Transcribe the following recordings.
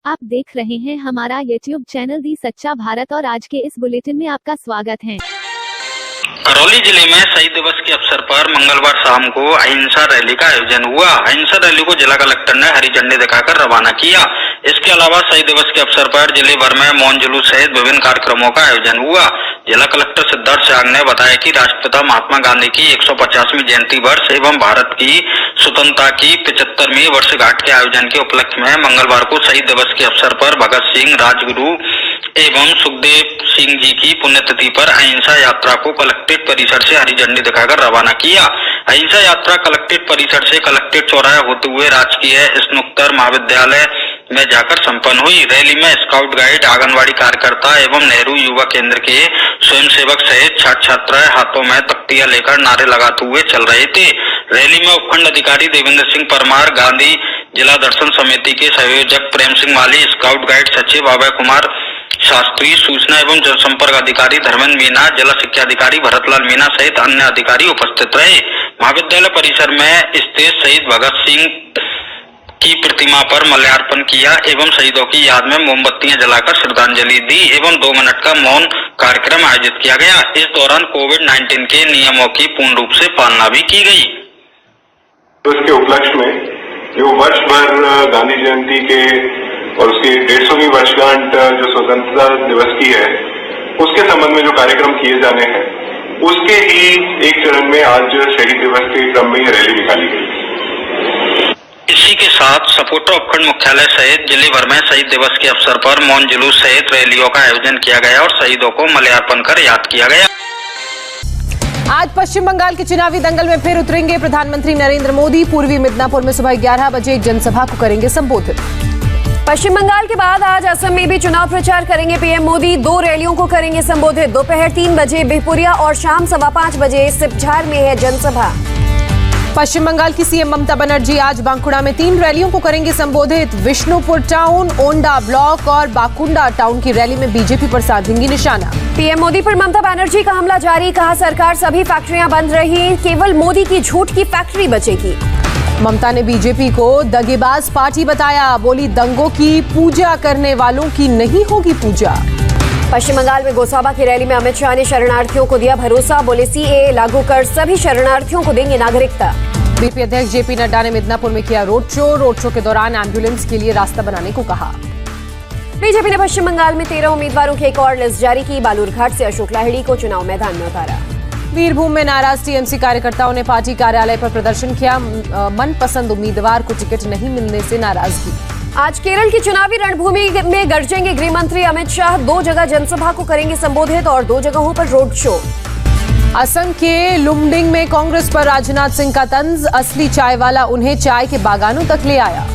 आप देख रहे हैं हमारा YouTube चैनल दी सच्चा भारत और आज के इस बुलेटिन में आपका स्वागत है। करौली जिले में शहीद दिवस के अवसर पर मंगलवार शाम को अहिंसा रैली का आयोजन हुआ। अहिंसा रैली को जिला कलेक्टर ने हरी झंडी दिखाकर रवाना किया। इसके अलावा शहीद दिवस के अवसर पर जिले भर में मौन जुलूस सहित विभिन्न कार्यक्रमों का आयोजन हुआ। जिला कलेक्टर सिद्धार्थ शाह ने बताया कि राष्ट्रपिता महात्मा गांधी की 150वीं जयंती वर्ष एवं भारत की स्वतंत्रता की 75वीं वर्षगांठ के आयोजन के उपलक्ष्य में मंगलवार को शहीद दिवस के अवसर पर भगत सिंह, राजगुरु एवं सुखदेव सिंह जी की पुण्यतिथि पर अहिंसा यात्रा को कलेक्ट्रेट परिसर से हरी झंडी दिखाकर रवाना किया। अहिंसा यात्रा कलेक्ट्रेट परिसर से कलेक्ट्रेट चौराहे होते हुए राजकीय स्नातकोत्तर महाविद्यालय में जाकर संपन्न हुई। रैली में स्काउट गाइड, आंगनवाड़ी कार्यकर्ता एवं नेहरू युवा केंद्र के स्वयंसेवक सहित छात्र छात्राएं हाथों में तख्तियां लेकर नारे लगाते हुए चल रहे थे। रैली में उपखंड अधिकारी देवेंद्र सिंह परमार, गांधी जिला दर्शन समिति के संयोजक प्रेम सिंह माली, स्काउट गाइड सचिव अभय कुमार शास्त्री, सूचना एवं जनसंपर्क अधिकारी धर्मेंद्र मीना, जिला शिक्षा अधिकारी भरतलाल मीना सहित अन्य अधिकारी उपस्थित रहे। महाविद्यालय परिसर में स्थित शहीद भगत सिंह की प्रतिमा पर माल्यार्पण किया एवं शहीदों की याद में मोमबत्तियां जलाकर श्रद्धांजलि दी एवं 2 मिनट का मौन कार्यक्रम आयोजित किया गया। इस दौरान कोविड-19 के नियमों की पूर्ण रूप से पालना भी की गई। तो इसके उपलक्ष्य में जो वर्ष भर गांधी जयंती के और उसकी 150वीं वर्षगांठ जो स्वतंत्रता दिवस की है, उसके संबंध में जो कार्यक्रम किए जाने हैं, उसके ही एक चरण में आज शहीद दिवस के क्रम में रैली निकाली गई। इसी के साथ सपोटा उपखंड मुख्यालय सहित जिले भर में शहीद दिवस के अवसर पर मौन जुलूस सहित रैलियों का आयोजन किया गया और शहीदों को माल्यार्पण कर याद किया गया। आज पश्चिम बंगाल के चुनावी दंगल में फिर उतरेंगे प्रधानमंत्री नरेंद्र मोदी। पूर्वी मिदनापुर में सुबह 11 बजे एक जनसभा को करेंगे संबोधित। पश्चिम बंगाल के बाद आज असम में भी चुनाव प्रचार करेंगे पीएम मोदी। 2 रैलियों को करेंगे संबोधित। दोपहर 3 बजे बिहपुरिया और शाम 5:15 बजे सिपझार में है जनसभा। पश्चिम बंगाल की सीएम ममता बनर्जी आज बांकुड़ा में 3 रैलियों को करेंगे संबोधित। विष्णुपुर टाउन, ओंडा ब्लॉक और बाकुंडा टाउन की रैली में बीजेपी पर साधेंगी निशाना। पीएम मोदी पर ममता बनर्जी का हमला जारी। कहा सरकार सभी फैक्ट्रियां बंद रही, केवल मोदी की झूठ की फैक्ट्री बचेगी। ममता ने बीजेपी को दगेबाज पार्टी बताया। बोली दंगों की पूजा करने वालों की नहीं होगी पूजा। पश्चिम बंगाल में गोसाबा की रैली में अमित शाह ने शरणार्थियों को दिया भरोसा। बोले सीएए लागू कर सभी शरणार्थियों को देंगे नागरिकता। बीपी अध्यक्ष जेपी नड्डा ने मिदनापुर में किया रोड शो के दौरान एम्बुलेंस के लिए रास्ता बनाने को कहा। बीजेपी ने पश्चिम बंगाल में 13 उम्मीदवारों की एक और लिस्ट जारी की। बालूरघाट से अशोक लाहिड़ी को चुनाव मैदान में उतारा। वीरभूम में नाराज टीएमसी कार्यकर्ताओं ने पार्टी कार्यालय पर प्रदर्शन किया। मनपसंद उम्मीदवार को टिकट नहीं मिलने से नाराजगी। आज केरल की चुनावी रणभूमि में गरजेंगे गृह मंत्री अमित शाह। 2 जगह जनसभा को करेंगे संबोधित और 2 जगहों पर रोड शो। असम के लुमडिंग में कांग्रेस पर राजनाथ सिंह का तंज। असली चाय वाला उन्हें चाय के बागानों तक ले आया।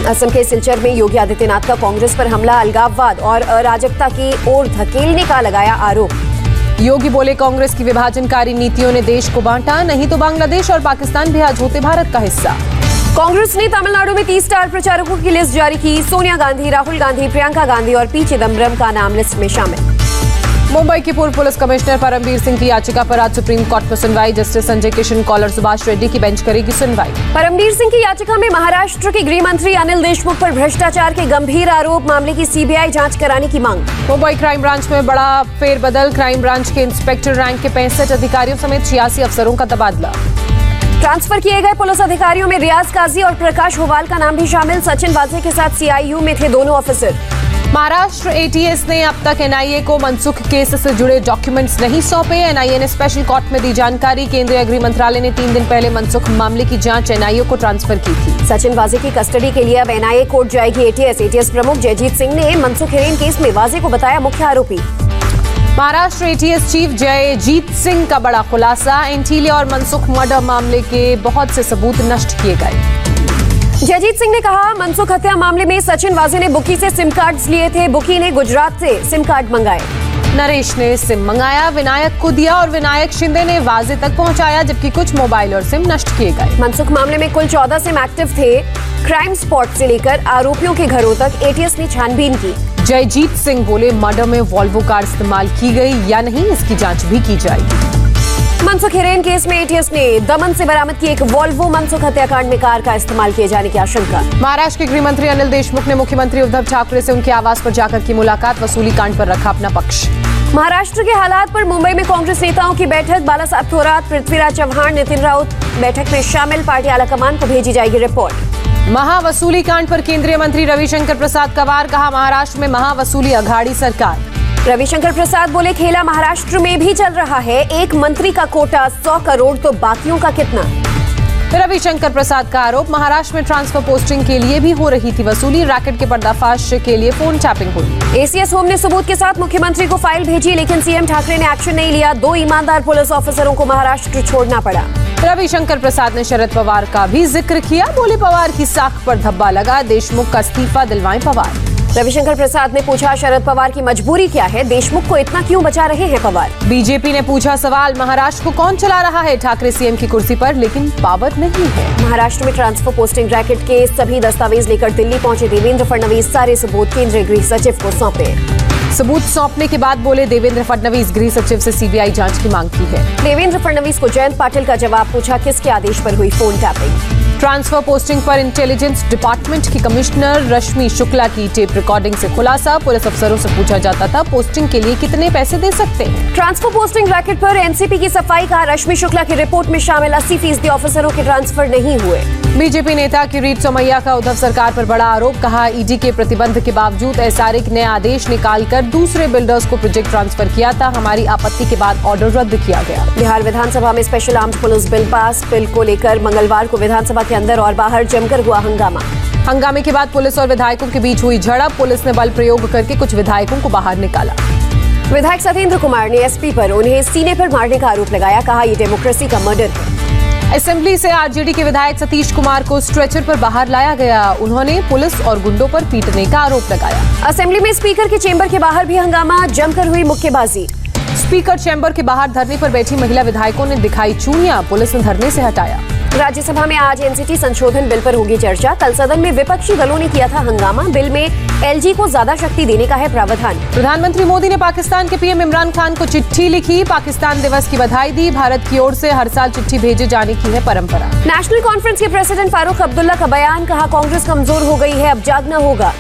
असम के सिलचर में योगी आदित्यनाथ का कांग्रेस पर हमला। अलगाववाद और अराजकता की ओर धकेलने का लगाया आरोप। योगी बोले कांग्रेस की विभाजनकारी नीतियों ने देश को बांटा, नहीं तो बांग्लादेश और पाकिस्तान भी आज होते भारत का हिस्सा। कांग्रेस ने तमिलनाडु में 30 स्टार प्रचारकों की लिस्ट जारी की। सोनिया गांधी, राहुल गांधी, प्रियंका गांधी और पी चिदम्बरम का नाम लिस्ट में शामिल। मुंबई के पूर्व पुलिस कमिश्नर परमबीर सिंह की याचिका पर आज सुप्रीम कोर्ट में सुनवाई। जस्टिस संजय किशन कौल और सुभाष रेड्डी की बेंच करेगी सुनवाई। परमबीर सिंह की याचिका में महाराष्ट्र के गृह मंत्री अनिल देशमुख पर भ्रष्टाचार के गंभीर आरोप। मामले की सीबीआई जांच कराने की मांग। मुंबई क्राइम ब्रांच में बड़ा फेरबदल। क्राइम ब्रांच के इंस्पेक्टर रैंक के 65 अधिकारियों समेत 86 अफसरों का तबादला। ट्रांसफर किए गए पुलिस अधिकारियों में रियाज काजी और प्रकाश होवाल का नाम भी शामिल। सचिन वाजे के साथ सीआईयू में थे दोनों ऑफिसर। महाराष्ट्र एटीएस ने अब तक एनआईए को मनसुख केस से जुड़े डॉक्यूमेंट्स नहीं सौंपे। एनआईए ने स्पेशल कोर्ट में दी जानकारी। केंद्रीय गृह मंत्रालय ने 3 दिन पहले मनसुख मामले की जांच एनआईए को ट्रांसफर की थी। सचिन वाजे की कस्टडी के लिए अब एनआईए कोर्ट जाएगी एटीएस प्रमुख जयजीत सिंह ने मनसुख हिरेन केस में वाजे को बताया मुख्य आरोपी। महाराष्ट्र एटीएस चीफ जयजीत सिंह का बड़ा खुलासा। एंटीलिया और मनसुख मर्डर मामले के बहुत से सबूत नष्ट किए गए। जयजीत सिंह ने कहा मनसुख हत्या मामले में सचिन वाजे ने बुकी से सिम कार्ड्स लिए थे। बुकी ने गुजरात से सिम कार्ड मंगाए। नरेश ने सिम मंगाया, विनायक को दिया और विनायक शिंदे ने वाजे तक पहुंचाया, जबकि कुछ मोबाइल और सिम नष्ट किए गए। मनसुख मामले में कुल 14 सिम एक्टिव थे। क्राइम स्पॉट से लेकर आरोपियों के घरों तक एटीएस ने छानबीन की। जयजीत सिंह बोले मर्डर में वॉल्वो कार इस्तेमाल की गई या नहीं, इसकी जांच भी की जाएगी। मनसुख हिरेन केस में एटीएस ने दमन से बरामद की एक वॉल्वो मनसुख हत्याकांड में कार का इस्तेमाल किए जाने की आशंका। महाराष्ट्र के गृह मंत्री अनिल देशमुख ने मुख्यमंत्री उद्धव ठाकरे से उनके आवास पर जाकर की मुलाकात, वसूली कांड पर रखा अपना पक्ष। महाराष्ट्र के हालात पर मुंबई में कांग्रेस नेताओं की बैठक, बालासाहब थोरात, पृथ्वीराज चव्हाण, नितिन राउत बैठक में शामिल। पार्टी आलाकमान को भेजी जाएगी रिपोर्ट। महावसूली कांड पर केंद्रीय मंत्री रविशंकर प्रसाद कवार, कहा महाराष्ट्र में महावसूली अघाड़ी सरकार। रविशंकर प्रसाद बोले खेला महाराष्ट्र में भी चल रहा है, एक मंत्री का कोटा 100 करोड़ तो बाकियों का कितना। रविशंकर प्रसाद का आरोप, महाराष्ट्र में ट्रांसफर पोस्टिंग के लिए भी हो रही थी वसूली, रैकेट के पर्दाफाश के लिए फोन टैपिंग हुई। एसीएस होम ने सबूत के साथ मुख्यमंत्री को फाइल भेजी, लेकिन सीएम ठाकरे ने एक्शन नहीं लिया। 2 ईमानदार पुलिस ऑफिसरों को महाराष्ट्र छोड़ना पड़ा। रविशंकर प्रसाद ने शरद पवार का भी जिक्र किया, बोले पवार की साख पर धब्बा लगा, देशमुख का इस्तीफा दिलवाएं पवार। रविशंकर प्रसाद ने पूछा, शरद पवार की मजबूरी क्या है, देशमुख को इतना क्यों बचा रहे हैं पवार। बीजेपी ने पूछा सवाल, महाराष्ट्र को कौन चला रहा है, ठाकरे सीएम की कुर्सी पर लेकिन पावर नहीं है। महाराष्ट्र में ट्रांसफर पोस्टिंग रैकेट के सभी दस्तावेज लेकर दिल्ली पहुंचे देवेंद्र फडणवीस, सारे सबूत केंद्रीय गृह सचिव को सौंपे। सबूत सौंपने के बाद बोले देवेंद्र फडणवीस, गृह सचिव से सीबीआई जांच की मांग की है। देवेंद्र फडणवीस को जयंत पाटिल का जवाब, पूछा किसके आदेश पर हुई फोन टैपिंग। ट्रांसफर पोस्टिंग पर इंटेलिजेंस डिपार्टमेंट की कमिश्नर रश्मि शुक्ला की टेप रिकॉर्डिंग से खुलासा, पुलिस अफसरों से पूछा जाता था पोस्टिंग के लिए कितने पैसे दे सकते हैं। ट्रांसफर पोस्टिंग रैकेट पर एनसीपी की सफाई का, रश्मि शुक्ला की रिपोर्ट में शामिल 80% ऑफिसरों के ट्रांसफर नहीं हुए। बीजेपी नेता किरीट सोमैया का उद्धव सरकार पर बड़ा आरोप, कहा ईडी के प्रतिबंध के बावजूद एसआरए ने आदेश निकालकर दूसरे बिल्डर्स को प्रोजेक्ट ट्रांसफर किया था, हमारी आपत्ति के बाद ऑर्डर रद्द किया गया। बिहार विधानसभा में special armed police bill pass, bill को लेकर मंगलवार को विधानसभा के अंदर और बाहर जमकर हुआ हंगामा। हंगामे के बाद पुलिस और विधायकों के बीच हुई झड़प, पुलिस ने बल प्रयोग करके कुछ विधायकों को बाहर निकाला। विधायक सत्येंद्र कुमार ने एसपी पर उन्हें सीने पर मारने का आरोप लगाया, कहा यह डेमोक्रेसी का मर्डर है। असेंबली से आरजेडी के विधायक सतीश कुमार को स्ट्रेचर पर बाहर लाया गया, उन्होंने पुलिस और गुंडों पर पीटने का आरोप लगाया। असेंबली में स्पीकर के चेंबर के बाहर भी हंगामा, जमकर हुई मुक्केबाजी। स्पीकर चैम्बर के बाहर धरने पर बैठी महिला विधायकों ने दिखाई चूड़ियां, पुलिस ने धरने से हटाया। राज्यसभा में आज एनसीटी संशोधन बिल पर होगी चर्चा, कल सदन में विपक्षी दलों ने किया था हंगामा, बिल में एलजी को ज्यादा शक्ति देने का है प्रावधान। प्रधानमंत्री मोदी ने पाकिस्तान के पीएम इमरान खान को चिट्ठी लिखी, पाकिस्तान दिवस की बधाई दी, भारत की ओर से हर साल चिट्ठी भेजे जाने की है परंपरा। नेशनल कॉन्फ्रेंस के प्रेसिडेंट फारूक अब्दुल्ला का बयान, कहा कांग्रेस कमजोर हो गई है, अब जागना होगा।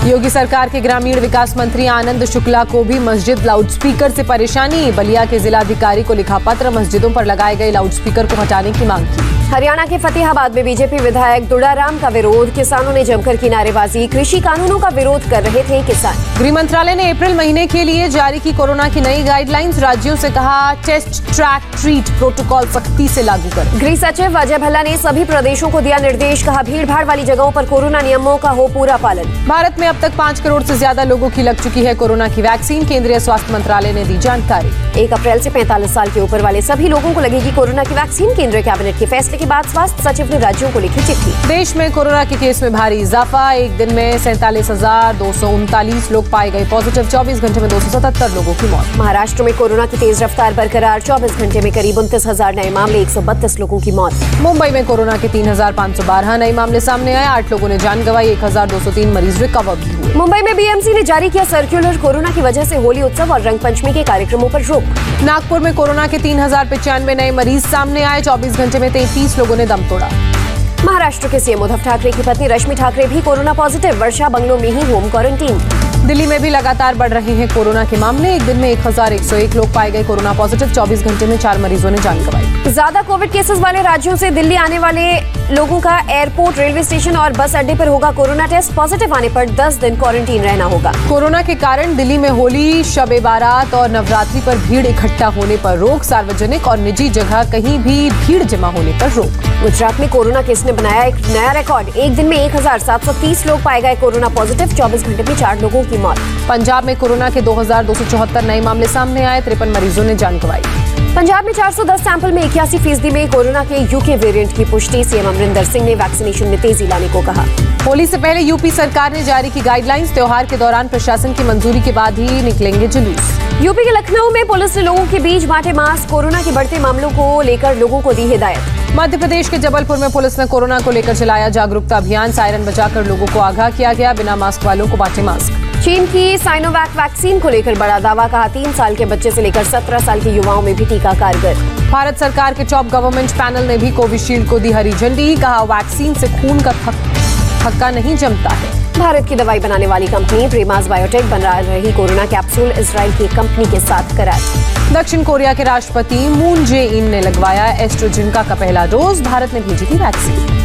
योगी सरकार के ग्रामीण विकास मंत्री आनंद शुक्ला को भी मस्जिद लाउडस्पीकर से परेशानी, बलिया के जिलाधिकारी को लिखा पत्र, मस्जिदों पर लगाए गए लाउडस्पीकर को हटाने की मांग की। हरियाणा के फतेहाबाद में बीजेपी विधायक दुड़ाराम का विरोध, किसानों ने जमकर की नारेबाजी, कृषि कानूनों का विरोध कर रहे थे किसान। गृह मंत्रालय ने अप्रैल महीने के लिए जारी की कोरोना की नई गाइडलाइंस, राज्यों से कहा टेस्ट ट्रैक ट्रीट प्रोटोकॉल सख्ती से लागू करें। गृह सचिव अजय भल्ला ने सभी प्रदेशों को दिया निर्देश, कहा भीड़भाड़ वाली जगहों पर कोरोना नियमों का हो पूरा पालन। भारत में अब तक 5 करोड़ से ज्यादा लोगों की लग चुकी है कोरोना की वैक्सीन, केंद्रीय स्वास्थ्य मंत्रालय ने दी जानकारी। 1 अप्रैल से 45 साल के ऊपर वाले सभी लोगों को लगेगी कोरोना की वैक्सीन, केंद्रीय कैबिनेट के फैसले के बाद स्वास्थ्य सचिव ने राज्यों को लिखी चिट्ठी। देश में कोरोना के केस में भारी इजाफा, एक दिन में 47,239 लोग पाए गए पॉजिटिव, 24 घंटे में 277 लोगों की मौत। महाराष्ट्र में कोरोना की तेज रफ्तार बरकरार, 24 घंटे में करीब 29,000 नए मामले, 132 लोगों की मौत। मुंबई में कोरोना के 3,512 नए मामले सामने आए, 8 लोगों ने जान गंवाई, 1,203 मरीज रिकवर भी हुए। मुंबई में बीएमसी ने जारी किया सर्कुलर, कोरोना की वजह से होली उत्सव और रंगपंचमी के कार्यक्रमों पर रोक। नागपुर में कोरोना के 3,095 नए मरीज सामने आए, 24 घंटे में 33 लोगों ने दम तोड़ा। महाराष्ट्र के सीएम उद्धव ठाकरे की पत्नी रश्मि ठाकरे भी कोरोना पॉजिटिव, वर्षा बंगलों में ही होम क्वारंटीन। दिल्ली में भी लगातार बढ़ रहे हैं कोरोना के मामले, एक दिन में 1,101 लोग पाए गए कोरोना पॉजिटिव, 24 घंटे में 4 मरीजों ने जान गंवाई। ज्यादा कोविड केसेस वाले राज्यों से दिल्ली आने वाले लोगों का एयरपोर्ट, रेलवे स्टेशन और बस अड्डे पर होगा कोरोना टेस्ट, पॉजिटिव आने पर 10 दिन क्वारंटीन रहना होगा। कोरोना के कारण दिल्ली में होली, शब-ए बारात और नवरात्रि पर भीड़ इकट्ठा होने पर रोक, सार्वजनिक और निजी जगह कहीं भी भीड़ जमा होने पर रोक। गुजरात में कोरोना केस ने बनाया एक नया रिकॉर्ड, एक दिन में 1,730 लोग पाए गए कोरोना पॉजिटिव, 24 घंटे में 4 लोगों की मौत। पंजाब में कोरोना के 2,274 नए मामले सामने आए, 53 मरीजों ने जान गंवाई। पंजाब में 410 सैंपल में 81% में कोरोना के यूके वेरिएंट की पुष्टि, सीएम अमरिंदर सिंह ने वैक्सीनेशन में तेजी लाने को कहा। होली से पहले यूपी सरकार ने जारी की गाइडलाइंस, त्योहार के दौरान प्रशासन की मंजूरी के बाद ही निकलेंगे जुलूस। यूपी के लखनऊ में पुलिस ने लोगों के बीच बांटे मास्क, कोरोना के बढ़ते मामलों को लेकर लोगों को दी हिदायत। मध्य प्रदेश के जबलपुर में पुलिस ने कोरोना को लेकर चलाया जागरूकता अभियान, सायरन बजाकर लोगों को आगाह किया गया, बिना मास्क वालों को बांटे मास्क। चीन की साइनोवैक वैक्सीन को लेकर बड़ा दावा, कहा 3 साल के बच्चे से लेकर 17 साल के युवाओं में भी टीका कारगर। भारत सरकार के टॉप गवर्नमेंट पैनल ने भी कोविशील्ड को दी हरी झंडी, कहा वैक्सीन से खून का थक्का नहीं जमता है। भारत की दवाई बनाने वाली कंपनी प्रीमास बायोटेक बना रही कोरोना कैप्सूल, इजराइल की कंपनी के साथ करार। दक्षिण कोरिया के राष्ट्रपति मून जे-इन ने लगवाया एस्ट्राजेनेका का पहला डोज, भारत ने भेजी थी वैक्सीन।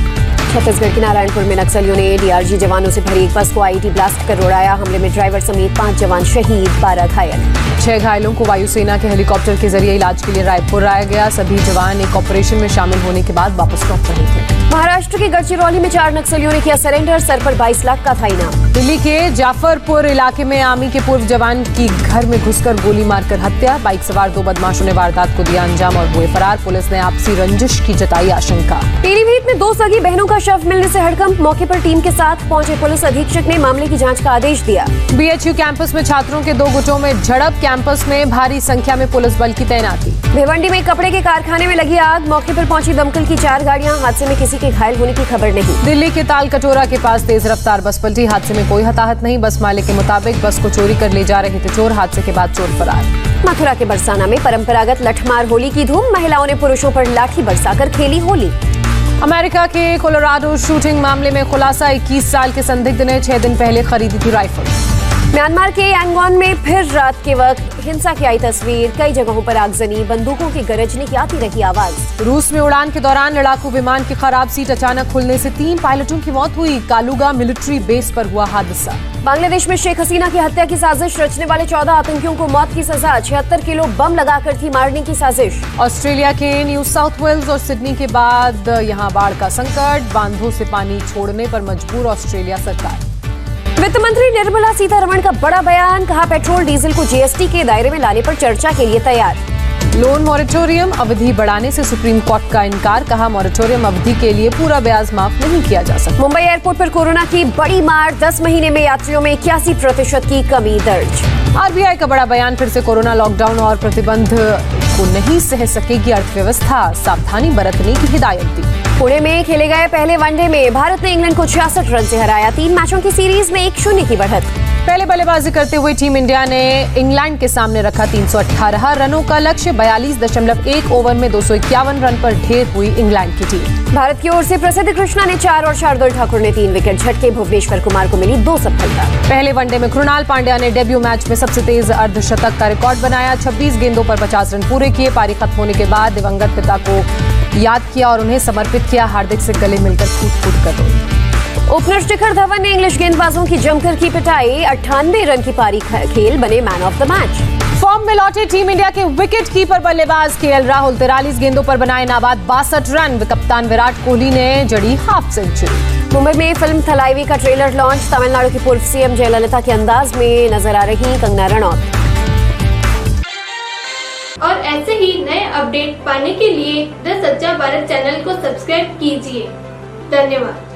छत्तीसगढ़ के नारायणपुर में नक्सलियों ने डीआरजी जवानों से भरी एक बस को आईईडी ब्लास्ट कर उड़ाया। हमले में ड्राइवर समेत 5 जवान शहीद, 12 घायल। 6 घायलों को वायुसेना के हेलीकॉप्टर के जरिए इलाज के लिए रायपुर लाया गया। सभी जवान एक ऑपरेशन में शामिल होने के बाद वापस लौट रहे थे। महाराष्ट्र के गढ़चिरौली में 4 नक्सलियों ने किया सरेंडर, सर पर 22 लाख का था इनाम। दिल्ली के जाफरपुर इलाके में आर्मी के पूर्व जवान की घर में घुसकर गोली मारकर हत्या। बाइक सवार 2 बदमाशों ने वारदात को दिया अंजाम और हुए फरार। पुलिस ने आपसी रंजिश की जताई आशंका। पीलीभीत में 2 सगी बहनों का शव मिलने से हड़कंप, मौके पर टीम के साथ पहुंचे पुलिस अधीक्षक ने मामले की जांच का आदेश दिया। बीएचयू कैंपस में छात्रों के 2 गुटों में झड़प, कैंपस में भारी संख्या में पुलिस बल की तैनाती। भिवंडी में कपड़े के कारखाने में लगी आग, मौके पर पहुंची दमकल की 4 गाड़ियां, हादसे में किसी के घायल होने की खबर नहीं। दिल्ली के ताल कटोरा के पास तेज रफ्तार बस पलटी, हादसे में कोई हताहत नहीं। बस मालिक के मुताबिक बस को चोरी कर ले जा रहे थे चोर, हादसे के बाद चोर फरार। मथुरा के बरसाना में परंपरागत लठमार होली की धूम, महिलाओं ने पुरुषों पर लाठी बरसाकर खेली होली। अमेरिका के कोलोराडो शूटिंग मामले में खुलासा, 21 साल के संदिग्ध ने 6 दिन पहले खरीदी थी राइफल। म्यांमार के यांगोन में फिर रात के वक्त हिंसा की आई तस्वीर, कई जगहों पर आगजनी, बंदूकों की गरजने की आती रही आवाज। रूस में उड़ान के दौरान लड़ाकू विमान की खराब सीट अचानक खुलने से 3 पायलटों की मौत हुई। कालूगा मिलिट्री बेस पर हुआ हादसा। बांग्लादेश में शेख हसीना की हत्या की साजिश रचने वाले 14 आतंकियों को मौत की सजा, 76 किलो बम लगाकर थी मारने की साजिश। ऑस्ट्रेलिया के न्यू साउथ वेल्स और सिडनी के बाद यहां बाढ़ का संकट, बांधों से पानी छोड़ने पर मजबूर ऑस्ट्रेलिया सरकार। वित्त मंत्री निर्मला सीतारमण का बड़ा बयान, कहा पेट्रोल डीजल को जीएसटी के दायरे में लाने पर चर्चा के लिए तैयार। लोन मॉरेटोरियम अवधि बढ़ाने से सुप्रीम कोर्ट का इनकार, कहा मॉरेटोरियम अवधि के लिए पूरा ब्याज माफ नहीं किया जा सकता। मुंबई एयरपोर्ट पर कोरोना की बड़ी मार, 10 महीने में यात्रियों में 81% की कमी दर्ज। आरबीआई का बड़ा बयान, फिर से कोरोना लॉकडाउन और प्रतिबंध को नहीं सह सकेगी अर्थव्यवस्था, सावधानी बरतने की हिदायत दी। पुणे में खेले गए पहले वनडे में भारत ने इंग्लैंड को 66 रन से हराया, 3 मैचों की सीरीज में 1-0 की बढ़त। पहले बल्लेबाजी करते हुए टीम इंडिया ने इंग्लैंड के सामने रखा 318 रनों का लक्ष्य, 42.1 ओवर में 251 रन पर ढेर हुई इंग्लैंड की टीम। भारत की ओर से प्रसिद्ध कृष्णा ने 4 और शार्दुल ठाकुर ने 3 विकेट झटके, भुवनेश्वर कुमार को मिली 2 सफलता। पहले वनडे में कृणाल पांड्या ने डेब्यू मैच में सबसे तेज अर्धशतक का रिकॉर्ड बनाया, 26 गेंदों पर 50 रन पूरे किए। पारी खत्म होने के बाद दिवंगत पिता को याद किया और उन्हें समर्पित किया, हार्दिक से गले मिलकर कूट कर रोए। ओपनर शिखर धवन ने इंग्लिश गेंदबाजों की जमकर की पिटाई, 98 रन की पारी खेल बने man of the match. Form में लौटे टीम इंडिया के विकेट कीपर बल्लेबाज केएल राहुल 43 गेंदों पर बनाए नाबाद 62 रन। कप्तान विराट कोहली ने जड़ी हाफ सेंचुरी। मुंबई में फिल्म थलाईवी का ट्रेलर लॉन्च, तमिलनाडु की पूर्व सीएम जयललिता के अंदाज में नजर आ रही कंगना रनौत। और ऐसे ही नए अपडेट पाने के लिए द सच्चा भारत चैनल को सब्सक्राइब कीजिए। धन्यवाद।